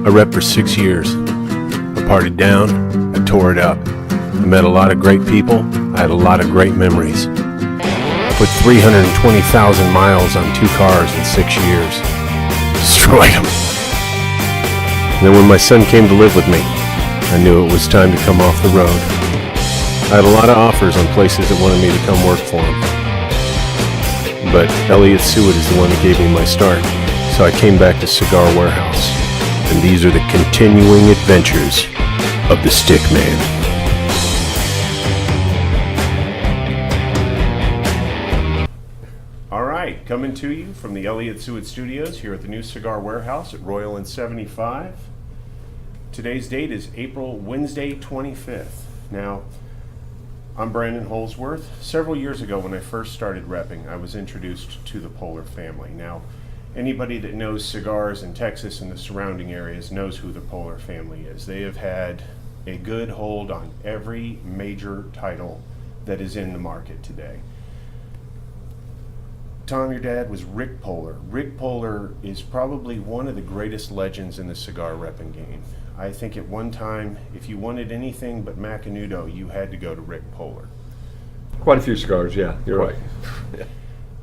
I repped for 6 years. I partied down, I tore it up. I met a lot of great people, I had a lot of great memories. Put 320,000 miles on 2 cars in 6 years. Destroyed them. And then when my son came to live with me, I knew it was time to come off the road. I had a lot of offers on places that wanted me to come work for them. But Elliott Suet is the one that gave me my start, so I came back to Cigar Warehouse. And these are the continuing adventures of the Stickman. All right, coming to you from the Elliott Suet Studios here at the new Cigar Warehouse at Royal and 75. Today's date is Wednesday 25th. Now, I'm Brandon Holzworth. Several years ago when I first started repping, I was introduced to the Poehler family. Now, anybody that knows cigars in Texas and the surrounding areas knows who the Poehler family is. They have had a good hold on every major title that is in the market today. Tom, your dad was Rick Poehler. Rick Poehler is probably one of the greatest legends in the cigar repping game. I think at one time, if you wanted anything but Macanudo, you had to go to Rick Poehler. Quite a few cigars, yeah, you're right. Yeah.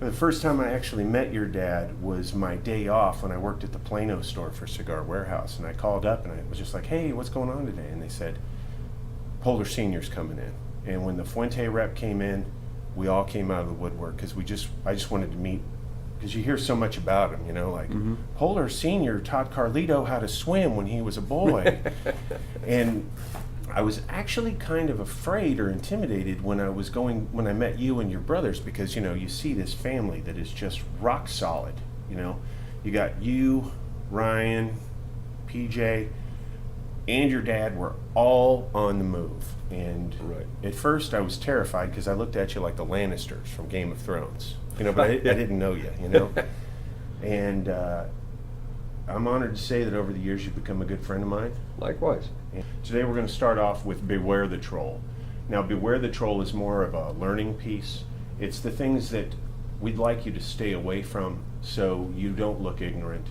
The first time I actually met your dad was my day off when I worked at the Plano store for Cigar Warehouse. And I called up and I was just like, hey, what's going on today? And they said, Poehler Sr.'s coming in. And when the Fuente rep came in, we all came out of the woodwork because I just wanted to meet, because you hear so much about him, you know, like Poehler Sr. taught Carlito how to swim when he was a boy. And I was actually kind of afraid or intimidated when I met you and your brothers, because, you know, you see this family that is just rock solid, you know. You got you, Ryan, PJ, and your dad were all on the move. And at first I was terrified because I looked at you like the Lannisters from Game of Thrones, you know, but I didn't know you, you know. And I'm honored to say that over the years you've become a good friend of mine. Likewise. And today we're going to start off with Beware the Troll. Now, Beware the Troll is more of a learning piece. It's the things that we'd like you to stay away from so you don't look ignorant,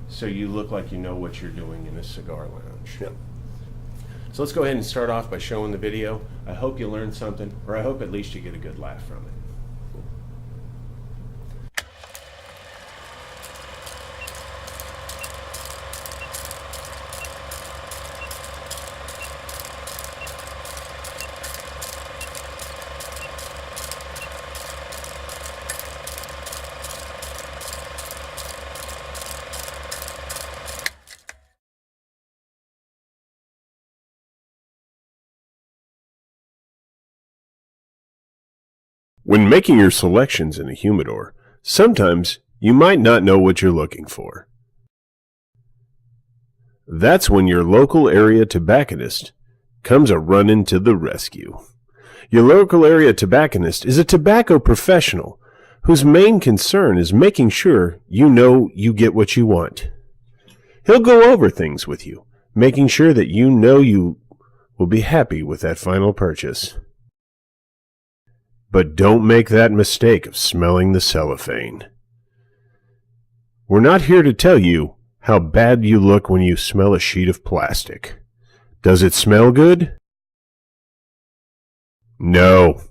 so you look like you know what you're doing in a cigar lounge. Yep. So let's go ahead and start off by showing the video. I hope you learned something, or I hope at least you get a good laugh from it. When making your selections in a humidor, sometimes you might not know what you're looking for. That's when your local area tobacconist comes a-running to the rescue. Your local area tobacconist is a tobacco professional whose main concern is making sure you know you get what you want. He'll go over things with you, making sure that you know you will be happy with that final purchase. But don't make that mistake of smelling the cellophane. We're not here to tell you how bad you look when you smell a sheet of plastic. Does it smell good? No.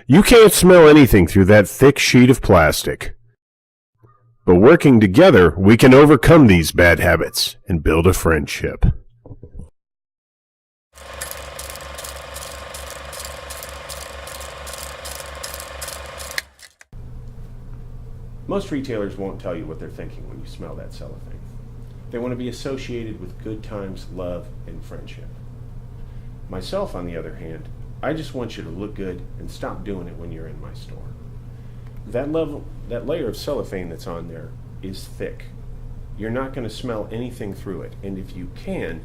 You can't smell anything through that thick sheet of plastic. But working together, we can overcome these bad habits and build a friendship. Most retailers won't tell you what they're thinking when you smell that cellophane. They want to be associated with good times, love, and friendship. Myself, on the other hand, I just want you to look good and stop doing it when you're in my store. That layer of cellophane that's on there is thick. You're not going to smell anything through it, and if you can,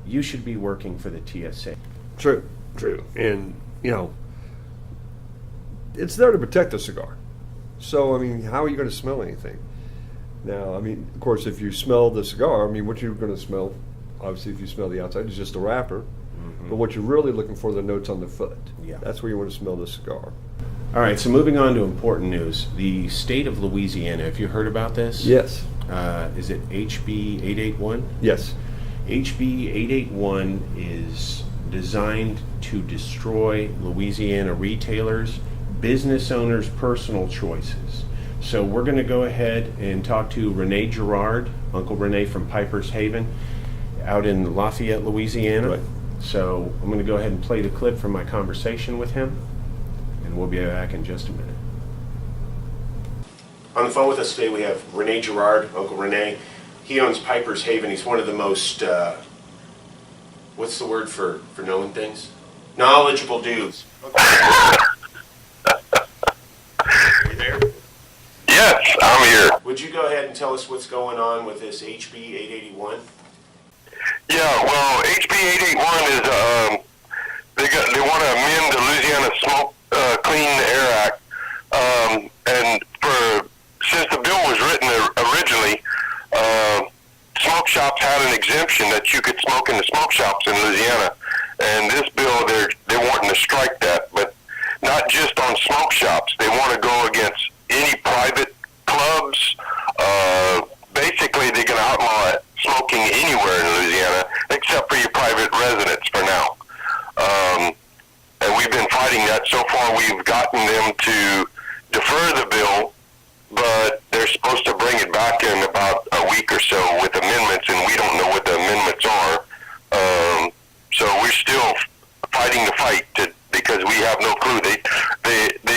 you should be working for the TSA. True. And, you know, it's there to protect the cigar. So, I mean, how are you going to smell anything? Now, I mean, of course, if you smell the cigar, I mean, what you're going to smell, obviously, if you smell the outside, is just the wrapper. Mm-hmm. But what you're really looking for are the notes on the foot. Yeah. That's where you want to smell the cigar. All right, so moving on to important news. The state of Louisiana, have you heard about this? Yes. Is it HB 881? Yes. HB 881 is designed to destroy Louisiana retailers, business owners' personal choices. So we're going to go ahead and talk to Rene Gerard, Uncle Rene from Piper's Haven, out in Lafayette, Louisiana. Right. So I'm going to go ahead and play the clip from my conversation with him, and we'll be back in just a minute. On the phone with us today we have Rene Gerard, Uncle Rene. He owns Piper's Haven. He's one of the most, what's the word for knowing things? Knowledgeable dudes. Are you there? Yes, I'm here. Would you go ahead and tell us what's going on with this HB 881? Yeah, well, HB 881 is they want to amend the Louisiana Smoke Clean Air Act, and since the bill was written originally, smoke shops had an exemption that you could smoke in the smoke shops in Louisiana, and this bill they're wanting to strike that, but not just on smoke shops. They want to go against any private clubs. Basically, they're going to outlaw smoking anywhere in Louisiana except for your private residence for now. And we've been fighting that. So far, we've gotten them to defer the bill, but they're supposed to bring it back in about a week or so with amendments, and we don't know what the amendments are. So we're still fighting the fight because we have no clue. They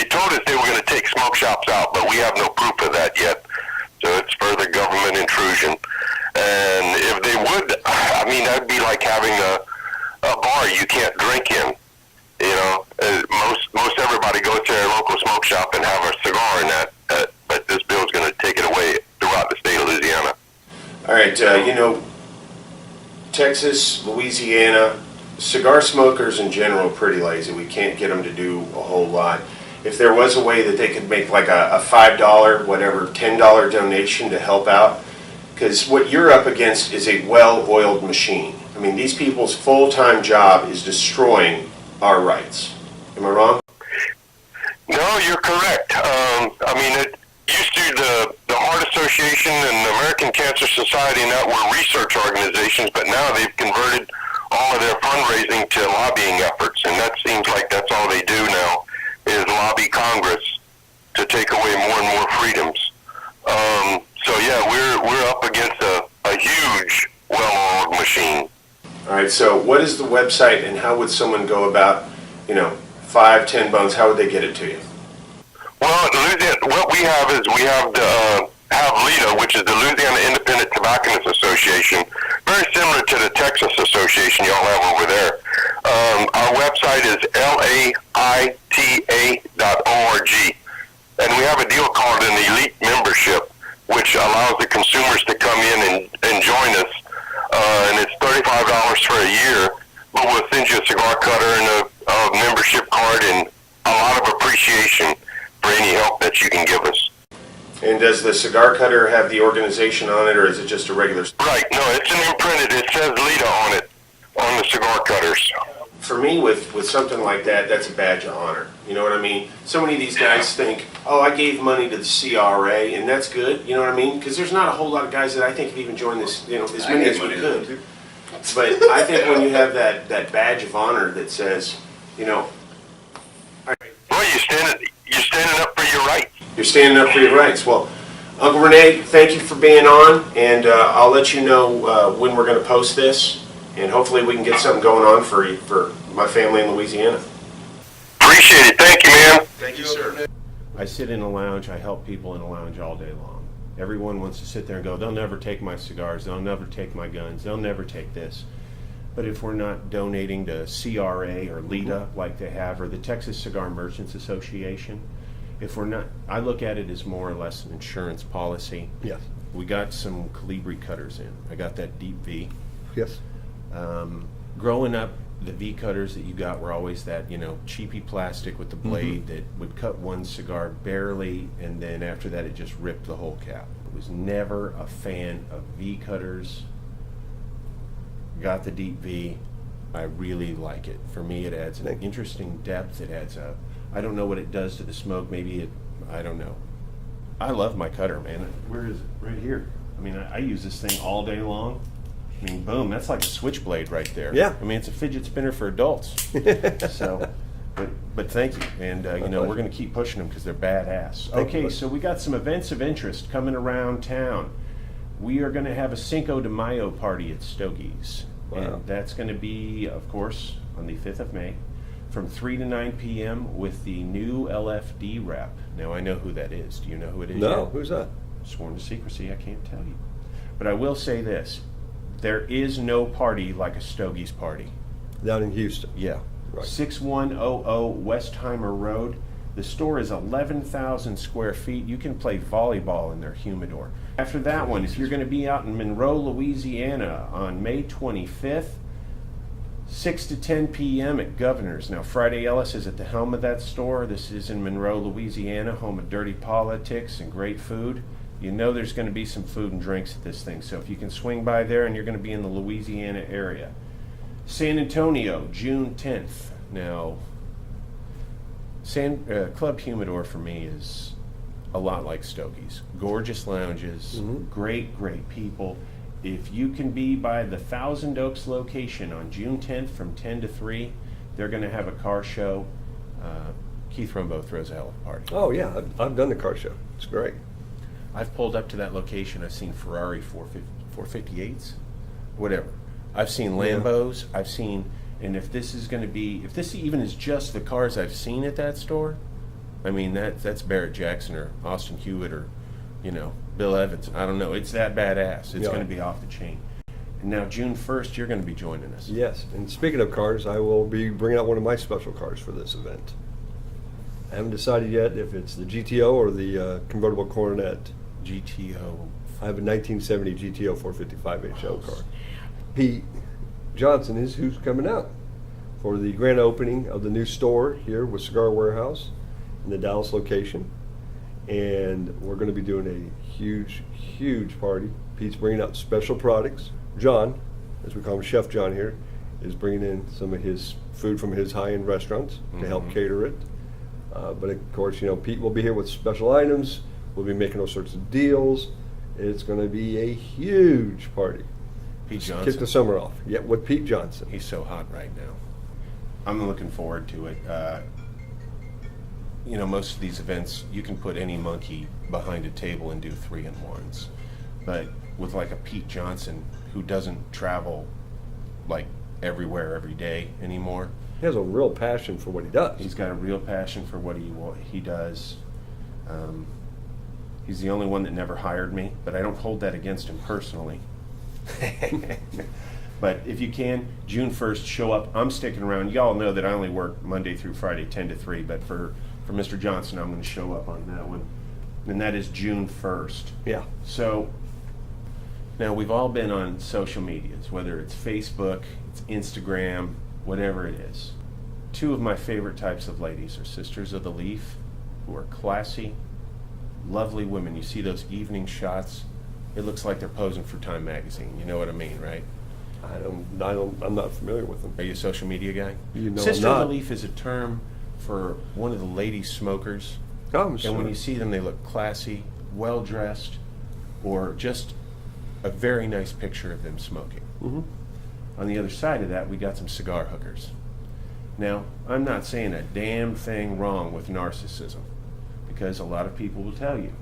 told us they were going to take smoke shops out, but we have no proof of that yet. So it's further government intrusion. And if they would, I mean, that'd be like having a bar you can't drink in. You know, most everybody goes to their local smoke shop and have a cigar in that. But this bill's going to take it away throughout the state of Louisiana. All right, you know, Texas, Louisiana, cigar smokers in general are pretty lazy. We can't get them to do a whole lot. If there was a way that they could make like a $5, whatever, $10 donation to help out, because what you're up against is a well-oiled machine. I mean, these people's full-time job is destroying our rights. Am I wrong? No, you're correct. I mean, it used to the Heart Association and the American Cancer Society and that were research organizations, but now they've converted all of their fundraising to lobbying efforts, and that seems like that's all they do now is lobby Congress to take away more and more freedoms. So yeah, we're up against a huge, well-oiled machine. All right, so what is the website and how would someone go about, you know, 5, 10 bucks, how would they get it to you? Well, what we have is we have LITA, which is the Louisiana Independent Tobacconists Association, very similar to the Texas Association y'all have over there. Our website is laita.org, and we have a deal called an elite membership, which allows the consumers to come in and join us, and it's $35 for a year, but we'll send you a cigar cutter and a membership card and a lot of appreciation for any help that you can give us. And does the cigar cutter have the organization on it, or is it just a regular? Right, no, it's an imprinted, it says LITA on it, on the cigar cutters. For me, with something like that, that's a badge of honor. You know what I mean? So many of these guys think, oh, I gave money to the CRA, and that's good. You know what I mean? Because there's not a whole lot of guys that I think have even joined this, you know, as many as we could. But I think when you have that badge of honor that says, you know, well, you're standing up for your rights. You're standing up for your rights. Well, Uncle Rene, thank you for being on, and I'll let you know when we're going to post this, and hopefully we can get something going on for my family in Louisiana. Appreciate it. Thank you, man. Thank you, sir. I sit in a lounge. I help people in a lounge all day long. Everyone wants to sit there and go, they'll never take my cigars, they'll never take my guns, they'll never take this. But if we're not donating to CRA or LITA like they have, or the Texas Cigar Merchants Association, if we're not, I look at it as more or less an insurance policy. Yes. We got some Calibri cutters in. I got that deep V. Yes. Growing up, the V cutters that you got were always that, you know, cheapy plastic with the blade that would cut one cigar barely, and then after that it just ripped the whole cap. I was never a fan of V cutters. Got the deep V. I really like it. For me, it adds an interesting depth. It adds a, I don't know what it does to the smoke. Maybe it, I don't know. I love my cutter, man. Where is it? Right here. I mean, I use this thing all day long. I mean, boom, that's like a switchblade right there. Yeah. I mean, it's a fidget spinner for adults. So, but thank you. And, you know, we're going to keep pushing them because they're badass. Thank you. Okay, so we got some events of interest coming around town. We are going to have a Cinco de Mayo party at Stogie's. Wow. And that's going to be, of course, on the 5th of May from 3 to 9 p.m. with the new LFD rep. Now, I know who that is. Do you know who it is? No, yet? who's that? Sworn to secrecy, I can't tell you. But I will say this. There is no party like a Stogie's party. Down in Houston. Yeah. Right. 6100 Westheimer Road. The store is 11,000 square feet. You can play volleyball in their humidor. After that one, if you're going to be out in Monroe, Louisiana on May 25th, 6 to 10 p.m. at Governor's. Now, Friday Ellis is at the helm of that store. This is in Monroe, Louisiana, home of dirty politics and great food. You know there's going to be some food and drinks at this thing, so if you can swing by there and you're going to be in the Louisiana area. San Antonio, June 10th. Now, Club Humidor for me is a lot like Stogie's. Gorgeous lounges, great people. If you can be by the Thousand Oaks location on June 10th from 10 to 3, they're going to have a car show. Keith Rumbo throws a hell of a party. Oh, yeah, I've done the car show. It's great. I've pulled up to that location. I've seen Ferrari 458s, whatever. I've seen Lambos. I've seen, and if this is going to be, if this even is just the cars I've seen at that store, I mean, that's Barrett Jackson or Austin Hewitt or, you know, Bill Evans. I don't know. It's that badass. It's going to be off the chain. And now June 1st, you're going to be joining us. Yes, and speaking of cars, I will be bringing out one of my special cars for this event. I haven't decided yet if it's the GTO or the convertible Coronet. GTO. I have a 1970 GTO 455 HL car. Pete Johnson is who's coming out for the grand opening of the new store here with Cigar Warehouse in the Dallas location. And we're going to be doing a huge party. Pete's bringing out special products. John, as we call him, Chef John here, is bringing in some of his food from his high-end restaurants to help cater it. But of course, you know, Pete will be here with special items. We'll be making all sorts of deals. It's going to be a huge party. Pete Johnson. Kick the summer off. Yeah, with Pete Johnson. He's so hot right now. I'm looking forward to it. You know, most of these events, you can put any monkey behind a table and do 3-in-1s. But with like a Pete Johnson who doesn't travel like everywhere every day anymore. He has a real passion for what he does. He's got a real passion for what he does. He's the only one that never hired me, but I don't hold that against him personally. But if you can, June 1st, show up. I'm sticking around. Y'all know that I only work Monday through Friday, 10 to 3, but for Mr. Johnson, I'm going to show up on that one. And that is June 1st. Yeah. So, now we've all been on social medias, whether it's Facebook, it's Instagram, whatever it is. Two of my favorite types of ladies are Sisters of the Leaf, who are classy, lovely women. You see those evening shots, it looks like they're posing for Time magazine. You know what I mean, right? I'm not familiar with them. Are you a social media guy? You know, Sister I'm of not. the Leaf is a term for one of the lady smokers. Oh, I'm And sure. when you see them, they look classy, well dressed, or just a very nice picture of them smoking. On the other side of that, we got some cigar hookers. Now, I'm not saying a damn thing wrong with narcissism, because a lot of people will tell you,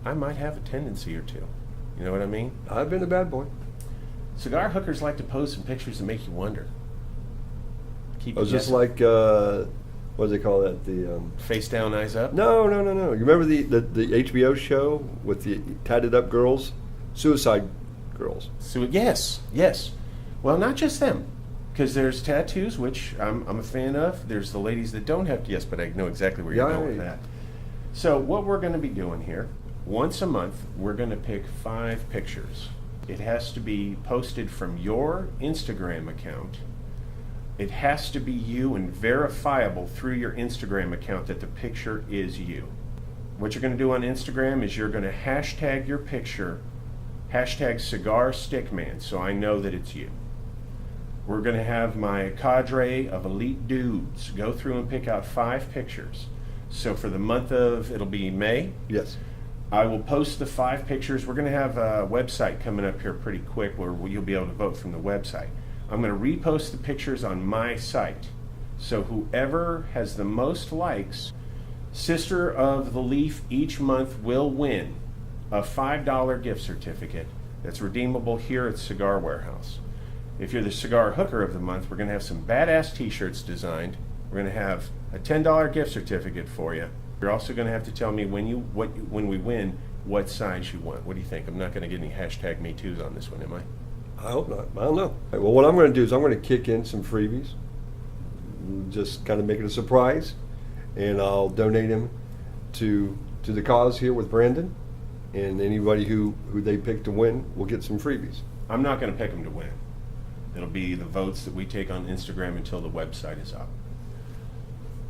I might have a tendency or two. You know what I mean? I've been a bad boy. Cigar hookers like to post some pictures that make you wonder. Keep Was you this guessing. like, what do they call that? The Face down, eyes up? No. You remember the HBO show with the tatted up girls? Suicide Girls. So yes. Well, not just them, because there's tattoos, which I'm a fan of. There's the ladies that don't have. Yes, but I know exactly where you're going with that. So what we're going to be doing here, once a month, we're going to pick 5 pictures. It has to be posted from your Instagram account. It has to be you and verifiable through your Instagram account that the picture is you. What you're going to do on Instagram is you're going to hashtag your picture, hashtag Cigar Stickman, so I know that it's you. We're going to have my cadre of elite dudes go through and pick out 5 pictures. So for the month of, it'll be May, Yes. I will post the 5 pictures. We're going to have a website coming up here pretty quick where you'll be able to vote from the website. I'm going to repost the pictures on my site. So whoever has the most likes, Sister of the Leaf each month will win a $5 gift certificate that's redeemable here at Cigar Warehouse. If you're the Cigar Hooker of the month, we're going to have some badass t-shirts designed. We're going to have a $10 gift certificate for you. You're also going to have to tell me when we win what size you want. What do you think? I'm not going to get any hashtag Me Too's on this one, am I? I hope not. I don't know. Well, what I'm going to do is I'm going to kick in some freebies, just kind of make it a surprise, and I'll donate them to the cause here with Brandon, and anybody who they pick to win will get some freebies. I'm not going to pick them to win. It'll be the votes that we take on Instagram until the website is up.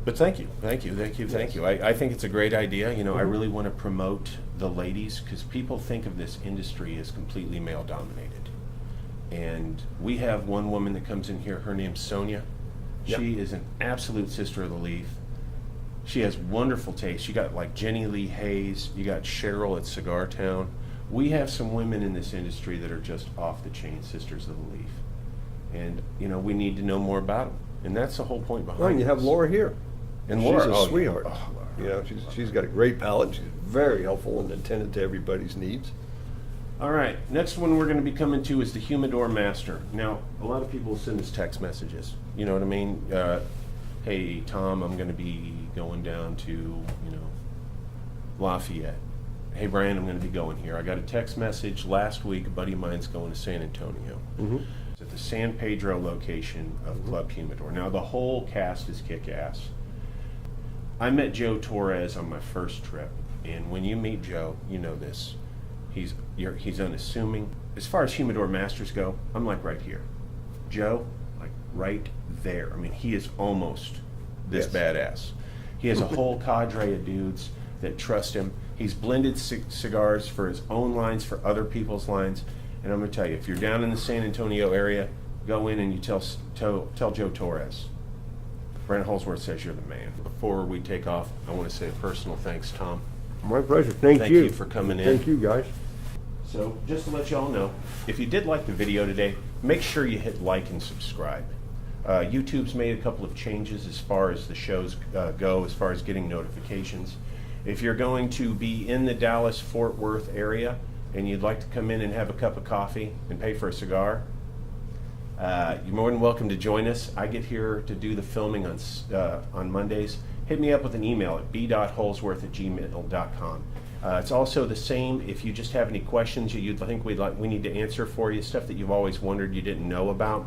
But thank you. I think it's a great idea. You know, I really want to promote the ladies because people think of this industry as completely male dominated. And we have one woman that comes in here, her name's Sonia. Yep. She is an absolute sister of the leaf. She has wonderful taste. You got like Jenny Lee Hayes, you got Cheryl at Cigar Town. We have some women in this industry that are just off the chain sisters of the leaf. And, you know, we need to know more about them. And that's the whole point behind it. Well, and you have Laura here. And she's Laura, a sweetheart. Oh, Laura. You know, she's got a great palate. She's very helpful and attentive to everybody's needs. All right, next one we're going to be coming to is the Humidor Master. Now, a lot of people send us text messages. You know what I mean? Hey, Tom, I'm going to be going down to, you know, Lafayette. Hey, Brian, I'm going to be going here. I got a text message last week. A buddy of mine's going to San Antonio. Mm-hmm. It's at the San Pedro location of Club Humidor. Now, the whole cast is kick-ass. I met Joe Torres on my first trip, and when you meet Joe, you know this. He's unassuming. As far as Humidor Masters go, I'm like right here. Joe, like right there. I mean, he is almost this badass. He has a whole cadre of dudes that trust him. He's blended cigars for his own lines, for other people's lines. And I'm going to tell you, if you're down in the San Antonio area, go in and you tell Joe Torres. Brent Holzworth says you're the man. Before we take off, I want to say a personal thanks, Tom. My pleasure. Thank you. Thank you for coming in. Thank you, guys. So just to let you all know, if you did like the video today, make sure you hit like and subscribe. YouTube's made a couple of changes as far as the shows go, as far as getting notifications. If you're going to be in the Dallas-Fort Worth area and you'd like to come in and have a cup of coffee and pay for a cigar, you're more than welcome to join us. I get here to do the filming on Mondays. Hit me up with an email at b.holzworth@gmail.com. It's also the same if you just have any questions you think we need to answer for you, stuff that you've always wondered you didn't know about.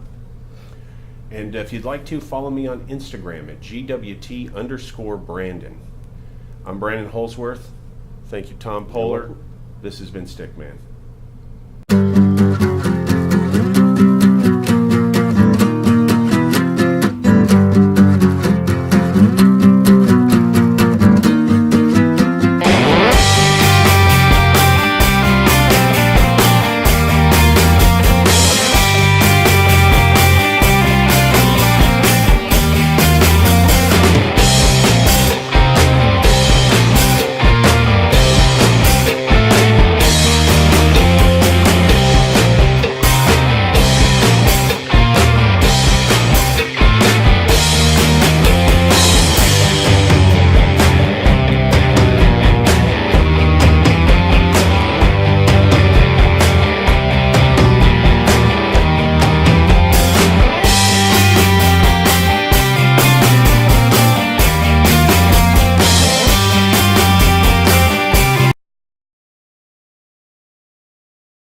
And if you'd like to, follow me on Instagram at GWT_Brandon. I'm Brandon Holzworth. Thank you, Tom Poehler. This has been Stickman.